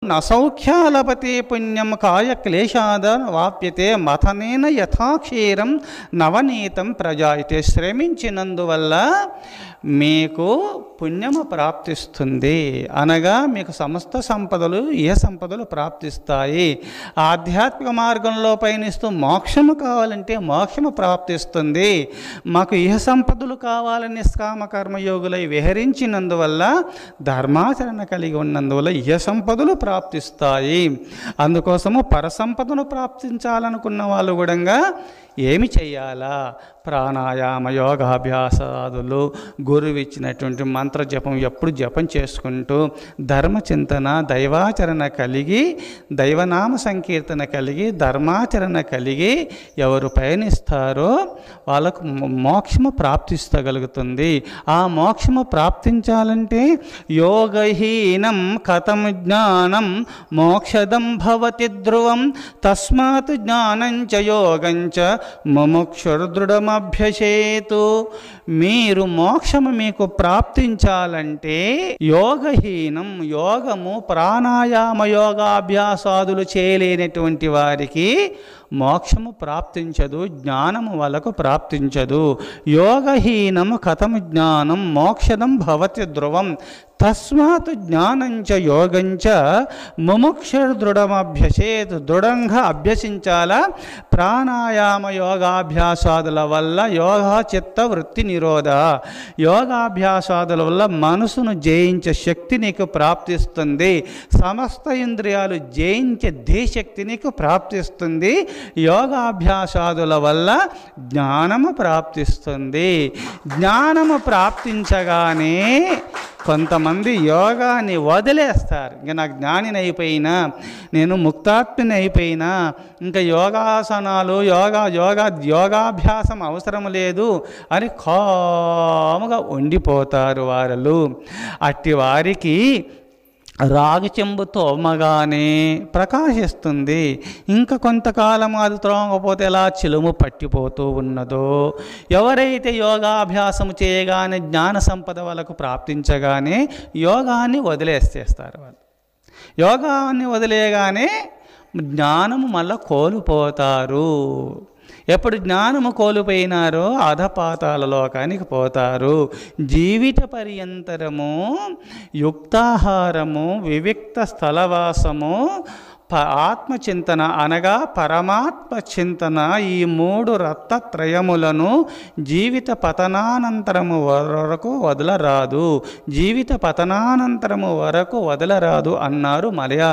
నసౌఖ్యాలపతే పుణ్యం కాయ క్లేశాద వాప్యతే మథనేన యథాక్షీరం నవనీతం ప్రజాయితే. శ్రమించినందువల్ల మీకు పుణ్యము ప్రాప్తిస్తుంది, అనగా మీకు సమస్త సంపదలు ఏ సంపదలు ప్రాప్తిస్తాయి. ఆధ్యాత్మిక మార్గంలో పయనిస్తూ మోక్షము కావాలంటే మోక్షము ప్రాప్తిస్తుంది. మాకు ఇహ సంపదలు కావాలని నిష్కామ కర్మయోగులై విహరించినందువల్ల ధర్మాచరణ కలిగి ఉన్నందువల్ల ఇహ సంపదలు ప్రాప్తిస్తాయి. అందుకోసము పరసంపదను ప్రాప్తించాలనుకున్న వాళ్ళు కూడా ఏమి చెయ్యాలా? ప్రాణాయామ యోగాభ్యాసాదులు, గురువు ఇచ్చినటువంటి మంత్రజపం ఎప్పుడు జపం చేసుకుంటూ ధర్మచింతన దైవాచరణ కలిగి, దైవనామ సంకీర్తన కలిగి, ధర్మాచరణ కలిగి ఎవరు పయనిస్తారో వాళ్ళకు మోక్షము ప్రాప్తిస్తగలుగుతుంది. ఆ మోక్షము ప్రాప్తించాలంటే యోగహీనం కథం జ్ఞానం మోక్షదం భవతి ధ్రువం తస్మాత్ జ్ఞానంచ యోగంచ ముముక్షుర్దృఢమభ్యసేతు. మీరు మోక్షము మీకు ప్రాప్తించాలంటే యోగహీనం, యోగము ప్రాణాయామ యోగాభ్యాసాదులు చేయలేనటువంటి వారికి మోక్షము ప్రాప్తించదు, జ్ఞానము వాళ్ళకు ప్రాప్తించదు. యోగహీనము కథం జ్ఞానం మోక్షదం భవతి ధ్రువం తస్మాత్ జ్ఞానంచ యోగంచ ముముక్షుర్దృఢమభ్యసేత్. దృఢంగా అభ్యసించాలా. ప్రాణాయామ యోగాభ్యాసాదుల వల్ల యోగా చిత్త వృత్తి నిరోధ, యోగాభ్యాసాదుల వల్ల మనసును జయించే శక్తి నీకు ప్రాప్తిస్తుంది. సమస్త ఇంద్రియాలు జయించే ధీశక్తి నీకు ప్రాప్తిస్తుంది. యోగాభ్యాసాదుల వల్ల జ్ఞానము ప్రాప్తిస్తుంది. జ్ఞానము ప్రాప్తించగానే కొంతమంది యోగాన్ని వదిలేస్తారు. ఇంకా నాకు జ్ఞానిని అయిపోయినా, నేను ముక్తాత్మిని అయిపోయినా, ఇంకా యోగాసనాలు యోగాభ్యాసం అవసరం లేదు అని కాముగా ఉండిపోతారు వారు. అట్టి వారికి రాగి చెంబు తోమగానే ప్రకాశిస్తుంది. ఇంకా కొంతకాలం అది త్రోమకపోతే ఎలా చిలుము పట్టిపోతూ ఉన్నదో, ఎవరైతే యోగాభ్యాసం చేయగానే జ్ఞాన సంపద వాళ్ళకు ప్రాప్తించగానే యోగాన్ని వదిలేసేస్తారు. వాళ్ళు యోగాన్ని వదిలేయగానే జ్ఞానము మళ్ళీ కోల్పోతారు. ఎప్పుడు జ్ఞానము కోల్పోయినారో అధపాతాల లోకానికి పోతారు. జీవిత పర్యంతరము యుక్తాహారము, వివిక్త స్థలవాసము, ఆత్మచింతన అనగా పరమాత్మ చింతన, ఈ మూడు రత్నత్రయములను జీవిత పతనానంతరము వరకు వదలరాదు. జీవిత పతనానంతరము వరకు వదలరాదు అన్నారు మలయాళ